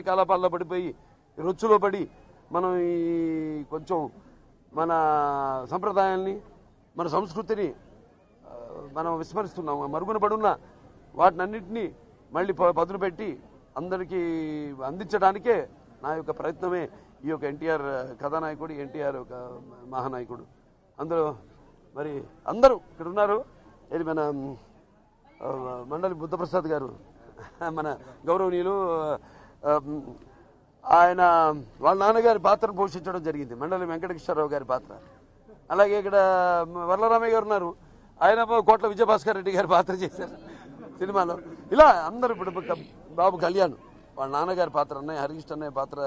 కాలపాల్లో పడిపోయి రొచ్చులో పడి మనం ఈ కొంచెం మన సంప్రదాయాల్ని మన సంస్కృతిని మనం విస్మరిస్తున్నాం. మరుగున పడున్న వాటినన్నింటినీ మళ్ళీ పదును పెట్టి అందరికీ అందించడానికే నా యొక్క ప్రయత్నమే ఈ యొక్క ఎన్టీఆర్ కథానాయకుడు, ఎన్టీఆర్ ఒక మహానాయకుడు. అందులో మరి అందరూ ఇక్కడ ఉన్నారు. ఇది మన మండలి బుద్ధప్రసాద్ గారు, మన గౌరవనీయులు, ఆయన వాళ్ళ నాన్నగారి పాత్రను పోషించడం జరిగింది, మండలి వెంకటేశ్వరరావు గారి పాత్ర. అలాగే ఇక్కడ వరలరామయ్య గారు ఉన్నారు, ఆయన కోట్ల విజయభాస్కర్ రెడ్డి గారి పాత్ర చేశారు సినిమాలో. ఇలా అందరూ ఇప్పుడు బాబు కళ్యాణ్ వాళ్ళ నాన్నగారి పాత్ర, అన్నయ్య హరికృష్ణ అన్నయ్య పాత్ర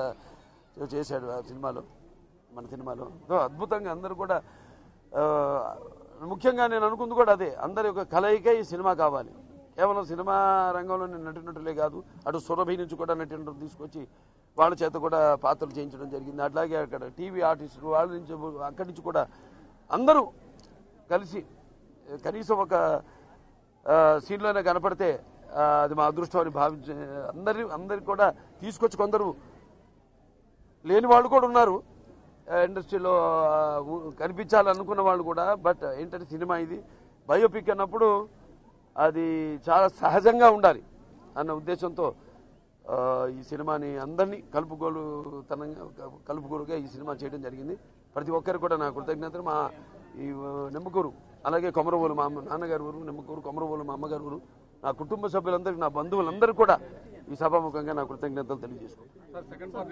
చేశాడు ఆ సినిమాలో, మన సినిమాలో. అద్భుతంగా అందరూ కూడా, ముఖ్యంగా నేను అనుకుంది కూడా అదే, అందరి యొక్క కలయిక ఈ సినిమా కావాలి. కేవలం సినిమా రంగంలో నటినటులే కాదు, అటు సురభి నుంచి కూడా నటినటులు తీసుకొచ్చి వాళ్ళ చేత కూడా పాత్రలు చేయించడం జరిగింది. అట్లాగే అక్కడ టీవీ ఆర్టిస్టులు వాళ్ళ నుంచి, అక్కడి నుంచి కూడా అందరూ కలిసి కనీసం ఒక సీన్లోనే కనపడితే అది మా అదృష్టం అని భావించే అందరికి కూడా తీసుకొచ్చి, కొందరు లేని వాళ్ళు కూడా ఉన్నారు ఇండస్ట్రీలో కనిపించాలనుకున్న వాళ్ళు కూడా. బట్ ఏంటంటే సినిమా ఇది బయోపిక్ అన్నప్పుడు అది చాలా సహజంగా ఉండాలి అన్న ఉద్దేశంతో ఈ సినిమాని అందరినీ కలుపుకోలుగా ఈ సినిమా చేయడం జరిగింది. ప్రతి ఒక్కరు కూడా నా కృతజ్ఞతలు. మా ఈ నిమ్మకూరు, అలాగే కొమరవోలు మా నాన్నగారు ఊరు, నిమ్మకూరు కొమరవోలు మా అమ్మగారు ఊరు, నా కుటుంబ సభ్యులందరికీ, నా బంధువులందరూ కూడా ఈ సభాముఖంగా నా కృతజ్ఞతలు తెలియజేసుకుంటాను.